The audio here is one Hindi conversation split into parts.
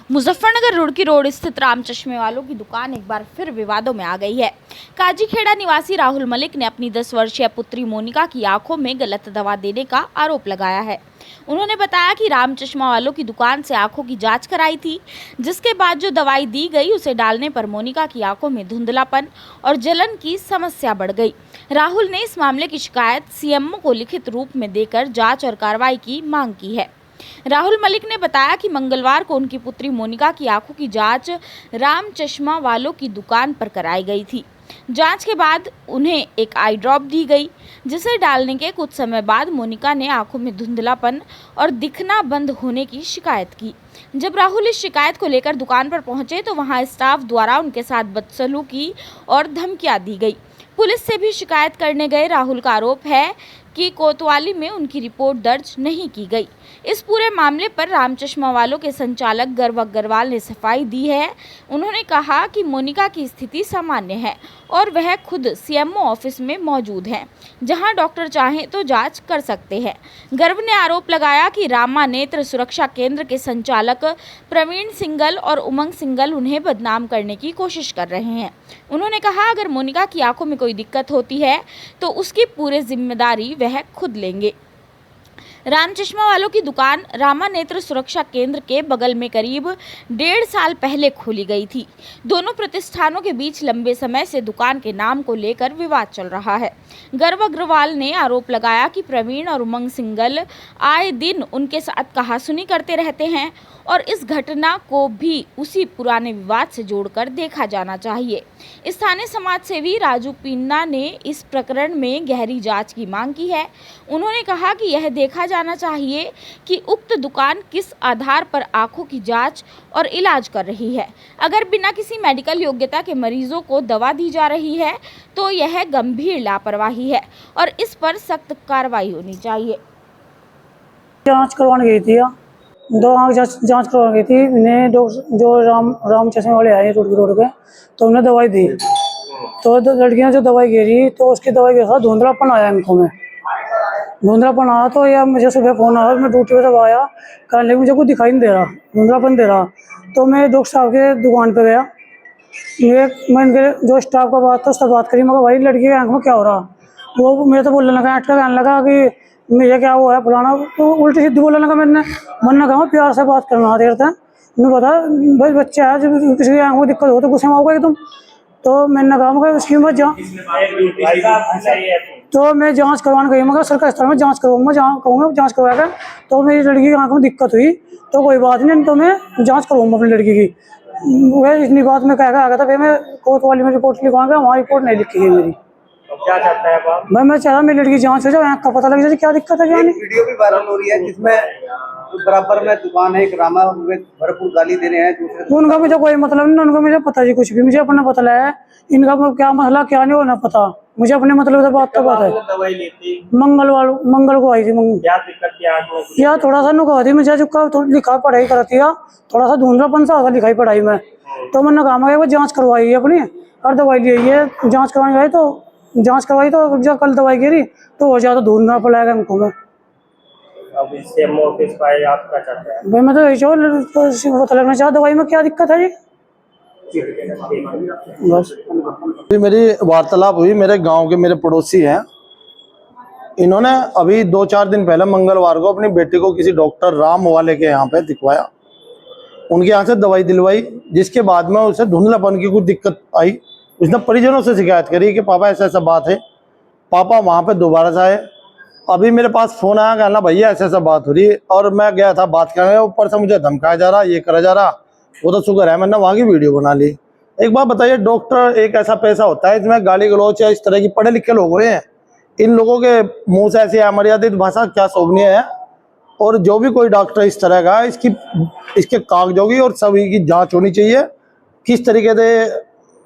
मुजफ्फरनगर रुड़की रोड स्थित राम चश्मे वालों की दुकान एक बार फिर विवादों में आ गई है। काजीखेड़ा निवासी राहुल मलिक ने अपनी 10 वर्षीय पुत्री मोनिका की आंखों में गलत दवा देने का आरोप लगाया है। उन्होंने बताया कि राम चश्मा वालों की दुकान से आंखों की जांच कराई थी, जिसके बाद जो दवाई दी गई उसे डालने पर मोनिका की आंखों में धुंधलापन और जलन की समस्या बढ़ गई। राहुल ने इस मामले की शिकायत सीएमओ को लिखित रूप में देकर जांच और कार्रवाई की मांग की है। राहुल मलिक ने बताया कि मंगलवार को उनकी पुत्री मोनिका की आंखों की जांच राम चश्मा वालों की दुकान पर कराई गई थी। जांच के बाद उन्हें एक आई ड्रॉप दी गई, जिसे डालने के कुछ समय बाद मोनिका ने आंखों में धुंधलापन और दिखना बंद होने की शिकायत की। जब राहुल इस शिकायत को लेकर दुकान पर पहुंचे तो वहां स्टाफ द्वारा उनके साथ बदसलूकी और धमकियां दी गई। पुलिस से भी शिकायत करने गए राहुल का आरोप है कि कोतवाली में उनकी रिपोर्ट दर्ज नहीं की गई। इस पूरे मामले पर राम चश्मा वालों के संचालक गर्व अग्रवाल ने सफाई दी है। उन्होंने कहा कि मोनिका की स्थिति सामान्य है और वह खुद सीएमओ ऑफिस में मौजूद हैं, जहां डॉक्टर चाहें तो जांच कर सकते हैं। गर्व ने आरोप लगाया कि रामा नेत्र सुरक्षा केंद्र के संचालक प्रवीण सिंगल और उमंग सिंगल उन्हें बदनाम करने की कोशिश कर रहे हैं। उन्होंने कहा, अगर मोनिका की आंखों में कोई दिक्कत होती है तो उसकी पूरी जिम्मेदारी वह खुद लेंगे। राम चश्मा वालों की दुकान रामा नेत्र सुरक्षा केंद्र के बगल में करीब 1.5 साल पहले खोली गई थी। दोनों प्रतिष्ठानों के बीच लंबे समय से दुकान के नाम को लेकर विवाद चल रहा है। गर्व अग्रवाल ने आरोप लगाया कि प्रवीण और उमंग सिंगल आए दिन उनके साथ कहासुनी करते रहते हैं और इस घटना को भी उसी पुराने विवाद से जोड़कर देखा जाना चाहिए। स्थानीय समाज सेवी राजू पिन्ना ने इस प्रकरण में गहरी जांच की मांग की है। उन्होंने कहा कि यह देखा जाना चाहिए कि उक्त दुकान किस आधार पर आंखों की जांच और इलाज कर रही है। अगर बिना किसी मेडिकल योग्यता के मरीजों को दवा दी जा रही है तो यह गंभीर लापरवाही है और इस पर सख्त कार्रवाई होनी चाहिए। जांच करवाने गई थी, 2 आँख जांच करवा गई थी। इन्हें जो राम चश्मे वाले आए रुड़की रोड पे, तो उन्हें दवाई दी। तो लड़कियां जो दवाई गिरी तो उसकी दवाई के साथ धुंधलापन आया आंखों में। धुंधलापन आया तो यह मुझे सुबह फोन आया, मैं ड्यूटी पे जब आया कहने लगी मुझे कुछ दिखाई नहीं दे रहा, धुंधलापन दे रहा। तो मैं डॉक्टर साहब के दुकान पे गया। मैं इनके जो स्टाफ का बात था उससे बात करी, मगर भाई लड़की के आंख में क्या हो रहा। वो मेरे तो बोलने लगा, अटका कहने लगा कि मुझे क्या हुआ है फलाना। तो उल्टी सीधी बोलने लगा। मन कहा प्यार से बात करना देता है, मैं बता भाई बच्चा है, जब किसी की आंख में दिक्कत हो तो गुस्से में आओगे तुम। तो मैंने कहा मगर उसकी मत तो मैं जांच करवाने गई, मगर सरकारी अस्पताल में जांच करवाऊंगा, जहाँ कहूँगा जांच करवाएगा। तो मेरी लड़की की आंख में दिक्कत हुई तो कोई बात नहीं, तो मैं जांच करवाऊंगा अपनी लड़की की। वह इतनी बात में कह आ गया था, फिर मैं कोतवाली में रिपोर्ट लिखवाऊंगा, वहाँ रिपोर्ट नहीं लिखी गई मेरी। क्या चाहता है आप? मैं चाह रहा मेरी लड़की जांच हो जाए, आँख का पता लग जाए क्या दिक्कत है क्या नहीं। वीडियो भी वायरल हो रही है जिसमें बराबर में दुकान है एक रामा, भरपूर गाली दे रहे हैं दूसरे। उनका मुझे कोई मतलब नहीं, उनका मुझे पता जी कुछ भी, मुझे अपना पता है इनका क्या मसला क्या नहीं होना पता, मुझे अपने मतलब से बात तो पता है। दवाई ली थी मंगल को आई थी। क्या दिक्कत थी? या थोड़ा सा नुका थी, मुझे जो लिखा पढ़ाई करती है, थोड़ा सा धुंधलापन सा लिखाई पढ़ाई में। तो मैंने कहा वो जांच करवाई है अपनी और दवाई ली है, जांच करवाने गए तो जांच करवाई तो जब कल दवाई गिरी तो हो जाता धुंधला पड़ेगा हमको में। अब इससे ऑफिस का आप क्या चाहते हैं? भाई मैं तो यही पता लगना चाहता दवाई में क्या दिक्कत है जी। बस मेरी वार्तालाप हुई, मेरे गांव के मेरे पड़ोसी हैं, इन्होंने अभी 2-4 दिन पहले मंगलवार को अपनी बेटी को किसी डॉक्टर राम वाले के यहाँ पे दिखवाया, उनके यहाँ से दवाई दिलवाई, जिसके बाद में उसे धुंधलापन की कुछ दिक्कत आई। उसने परिजनों से शिकायत करी कि पापा ऐसा ऐसा बात है। पापा वहाँ पे दोबारा से आए, अभी मेरे पास फोन आया, कहना भैया ऐसा ऐसा बात हो रही है, और मैं गया था बात करने, ऊपर से मुझे धमकाया जा रहा, ये करा जा रहा। वो तो शुक्र है मैंने वहाँ की वीडियो बना ली। एक बात बताइए, डॉक्टर एक ऐसा पैसा होता है इसमें गाली गलौच या इस तरह की पढ़े लिखे लोग हुए हैं, इन लोगों के मुंह से ऐसी अमर्यादित भाषा क्या शोभनीय है। और जो भी कोई डॉक्टर इस तरह का, इसके कागजों की और सभी की जांच होनी चाहिए, किस तरीके से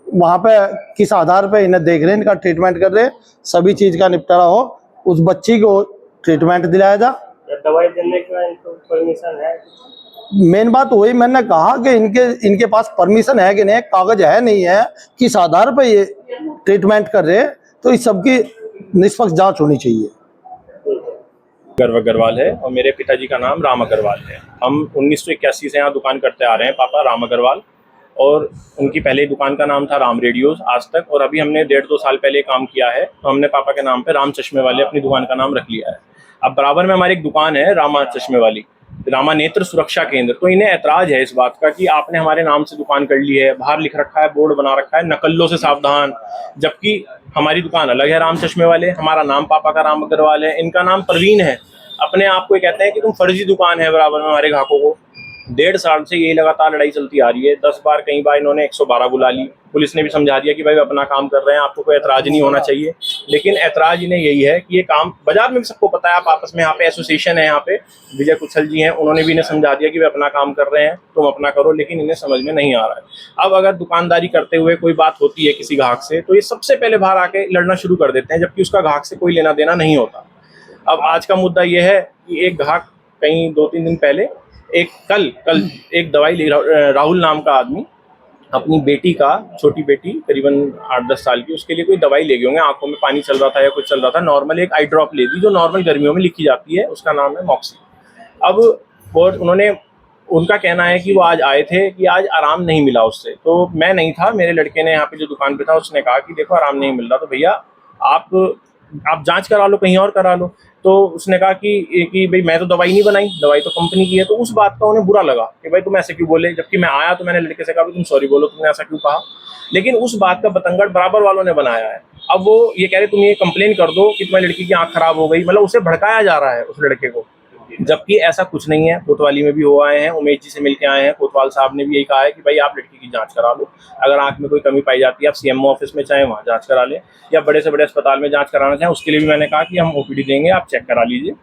वहाँ पे किस आधार पे इन्हें देख रहे हैं, इनका ट्रीटमेंट कर रहे हैं, सभी चीज का निपटारा हो, उस बच्ची को ट्रीटमेंट दिलाया जा। दवाई देने का इनको परमिशन है? मेन बात वही मैंने कहा कि इनके पास परमिशन है कि नहीं, कागज है नहीं है, किस आधार पे ये ट्रीटमेंट कर रहे हैं, तो इस सब की निष्पक्ष जांच होनी चाहिए। गर्व अग्रवाल है और मेरे पिताजी का नाम राम अग्रवाल है। हम 1981 से यहाँ दुकान करते आ रहे हैं, पापा राम अग्रवाल, और उनकी पहले दुकान का नाम था राम रेडियोज आज तक, और अभी हमने 1.5-2 साल पहले काम किया है तो हमने पापा के नाम पे राम चश्मे वाले अपनी दुकान का नाम रख लिया है। अब बराबर में हमारी एक दुकान है रामा चश्मे वाली, रामा नेत्र सुरक्षा केंद्र, तो इन्हें ऐतराज है इस बात का कि आपने हमारे नाम से दुकान कर ली है, बाहर लिख रखा है, बोर्ड बना रखा है नकल्लों से सावधान, जबकि हमारी दुकान अलग है राम चश्मे वाले, हमारा नाम पापा का राम अग्रवाल है, इनका नाम परवीन है। अपने आप को कहते हैं कि तुम फर्जी दुकान है बराबर में हमारे ग्राहकों को। 1.5 साल से यही लगातार लड़ाई चलती आ रही है। 10 बार कई बार इन्होंने 112 बुला ली, पुलिस ने भी समझा दिया कि भाई अपना काम कर रहे हैं, आपको कोई ऐतराज नहीं होना चाहिए, लेकिन ऐतराज इन्हें यही है कि ये काम बाजार में भी सबको पता है, आप आपस में यहाँ पे एसोसिएशन है, यहाँ पे विजय कुशल जी हैं, उन्होंने भी इन्हें समझा दिया कि वे अपना काम कर रहे हैं, तुम अपना करो, लेकिन इन्हें समझ में नहीं आ रहा है। अब अगर दुकानदारी करते हुए कोई बात होती है किसी ग्राहक से तो ये सबसे पहले बाहर आके लड़ना शुरू कर देते हैं, जबकि उसका ग्राहक से कोई लेना देना नहीं होता। अब आज का मुद्दा ये है कि एक ग्राहक कहीं 2-3 दिन पहले कल एक दवाई ले राहुल नाम का आदमी अपनी बेटी का, छोटी बेटी करीबन 8-10 साल की, उसके लिए कोई दवाई ले गए होंगे, आंखों में पानी चल रहा था या कुछ चल रहा था, नॉर्मल एक आई ड्रॉप ले दी जो नॉर्मल गर्मियों में लिखी जाती है, उसका नाम है मॉक्सी। अब और उनका कहना है कि वो आज आए थे कि आज आराम नहीं मिला उससे, तो मैं नहीं था, मेरे लड़के ने यहाँ पे जो दुकान पे था उसने कहा कि देखो आराम नहीं मिल रहा तो भैया आप जांच करा लो, कहीं और करा लो। तो उसने कहा कि भाई मैं तो दवाई नहीं बनाई, दवाई तो कंपनी की है। तो उस बात का उन्हें बुरा लगा कि भाई तुम ऐसे क्यों बोले, जबकि मैं आया तो मैंने लड़के से कहा तुम सॉरी बोलो, तुमने ऐसा क्यों कहा। लेकिन उस बात का बतंगड़ बराबर वालों ने बनाया है। अब वो ये कह रहे तुम ये कंप्लेन कर दो कि तुम्हारी लड़की की आंख खराब हो गई, मतलब उसे भड़काया जा रहा है उस लड़के को, जबकि ऐसा कुछ नहीं है। कोतवाली में भी हो आए हैं, उमेश जी से मिलके आए हैं, कोतवाल साहब ने भी यही कहा है कि भाई आप लड़की की जांच करा लो, अगर आंख में कोई कमी पाई जाती है आप सीएमओ ऑफिस में चाहे वहाँ जांच करा ले, या बड़े से बड़े अस्पताल में जांच कराना चाहें उसके लिए भी मैंने कहा कि हम ओपीडी देंगे, आप चेक करा लीजिए,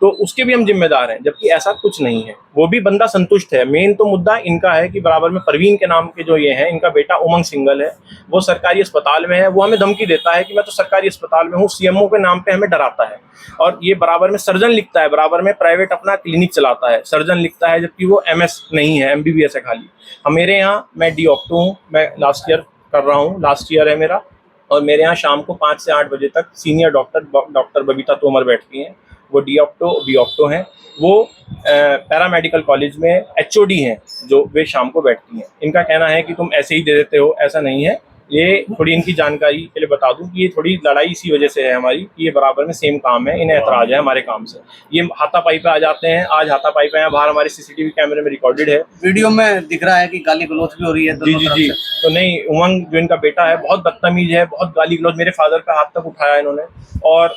तो उसके भी हम जिम्मेदार हैं, जबकि ऐसा कुछ नहीं है। वो भी बंदा संतुष्ट है। मेन तो मुद्दा इनका है कि बराबर में परवीन के नाम के जो ये हैं, इनका बेटा उमंग सिंगल है, वो सरकारी अस्पताल में है, वो हमें धमकी देता है कि मैं तो सरकारी अस्पताल में हूँ, सीएमओ के नाम पे हमें डराता है। और ये बराबर में सर्जन लिखता है, बराबर में प्राइवेट अपना क्लिनिक चलाता है, सर्जन लिखता है, जबकि वो MS नहीं है, MBBS है खाली। मेरे यहाँ मैं डीऑक्टो हूँ, मैं लास्ट ईयर कर रहा हूँ, लास्ट ईयर है मेरा, और मेरे यहाँ शाम को 5 से 8 बजे तक सीनियर डॉक्टर बबीता तोमर बैठती हैं, वो बीऑक्टो हैं, वो पैरामेडिकल कॉलेज में HOD हैं, जो वे शाम को बैठती हैं। इनका कहना है कि तुम ऐसे ही दे देते हो, ऐसा नहीं है। ये थोड़ी इनकी जानकारी के लिए बता दूं कि ये थोड़ी लड़ाई इसी वजह से है हमारी कि ये बराबर में सेम काम है, इन्हें ऐतराज है हमारे काम से। ये हाथापाई पे आ जाते हैं, आज हाथापाई पे हैं, बाहर हमारे CCTV कैमरे में रिकॉर्डेड है, वीडियो में दिख रहा है कि गाली गलौज भी हो रही है दोनों तरफ से। तो नहीं, उमंग जो इनका बेटा है बहुत बदतमीज है, बहुत गाली गलौज, मेरे फादर का हाथ तक उठाया इन्होंने, और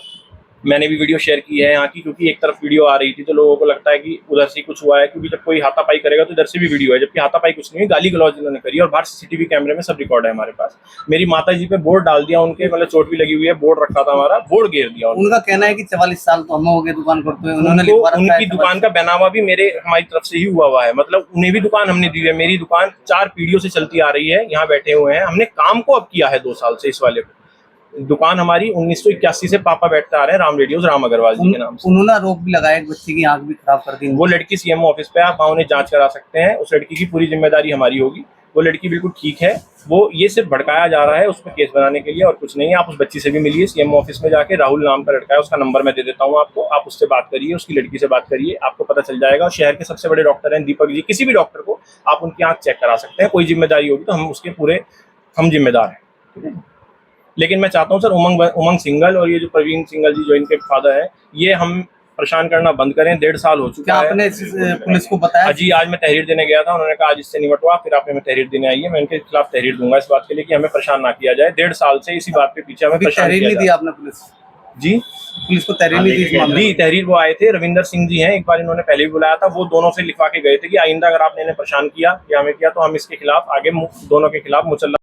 मैंने भी वीडियो शेयर की है यहाँ की, क्योंकि एक तरफ वीडियो आ रही थी तो लोगों को लगता है कि उधर से कुछ हुआ है, क्योंकि जब कोई हाथापाई करेगा तो इधर से भी वीडियो है, जबकि हाथापाई कुछ नहीं है, गाली गलौज इन्होंने करी, और बाहर CCTV कैमरे में सब रिकॉर्ड है हमारे पास। मेरी माता जी पे बोर्ड डाल दिया उनके, मतलब चोट भी लगी हुई है, बोर्ड रखा था हमारा, बोर्ड घेर दिया। उनका कहना है कि 44 साल तो हम हो गए दुकान करते हुए, उन्होंने लिखवा रखा है। उनकी दुकान का बैनामा भी हमारी तरफ से ही हुआ है, मतलब उन्हें भी दुकान हमने दी है। मेरी दुकान 4 पीढ़ियों से चलती आ रही है, यहाँ बैठे हुए हैं, हमने काम को अब किया है 2 साल से इस वाले को। दुकान हमारी 1981 से पापा बैठते आ रहे हैं राम रेडियोज राम अग्रवाल जी के नाम से। उन्होंने आरोप भी लगाया एक बच्चे की आंख भी खराब कर दी। वो लड़की CMO ऑफिस पे आप वहाँ उन्हें जांच करा सकते हैं, उस लड़की की पूरी जिम्मेदारी हमारी होगी। वो लड़की बिल्कुल ठीक है, वो ये सिर्फ भड़काया जा रहा है उस पर केस बनाने के लिए, और कुछ नहीं है। आप उस बच्ची से भी मिलिए CMO ऑफिस में जाके, राहुल नाम का लड़का है, उसका नंबर मैं दे देता हूँ आपको, आप उससे बात करिए, उसकी लड़की से बात करिए, आपको पता चल जाएगा। शहर के सबसे बड़े डॉक्टर हैं दीपक जी, किसी भी डॉक्टर को आप उनकी आंख चेक करा सकते हैं, कोई जिम्मेदारी होगी तो हम जिम्मेदार हैं, ठीक है। लेकिन मैं चाहता हूं सर उमंग सिंगल और ये जो प्रवीण सिंगल जी जो इनके फादर हैं, ये हम परेशान करना बंद करें। 1.5 साल हो चुका है। आपने पुलिस को बताया? जी, आज मैं तहरीर देने गया था, उन्होंने कहा आज इससे निपटवा, फिर आप हमें तहरीर देने आइए। मैं इनके खिलाफ तहरीर दूंगा इस बात के लिए कि हमें परेशान ना किया जाए। 1.5 साल से इसी बात के पीछे हमें परेशान तहरीर नहीं दी आपने पुलिस जी? पुलिस को तहरीर नहीं दी इस मामले में? तहरीर वो आए थे, रविंदर सिंह जी हैं, एक बार इन्होंने पहले भी बुलाया था, वो दोनों से लिखवा के गए थे कि आइंदा अगर आपने इन्हें परेशान किया या हमें किया तो हम इसके खिलाफ आगे दोनों के खिलाफ मुचल्ला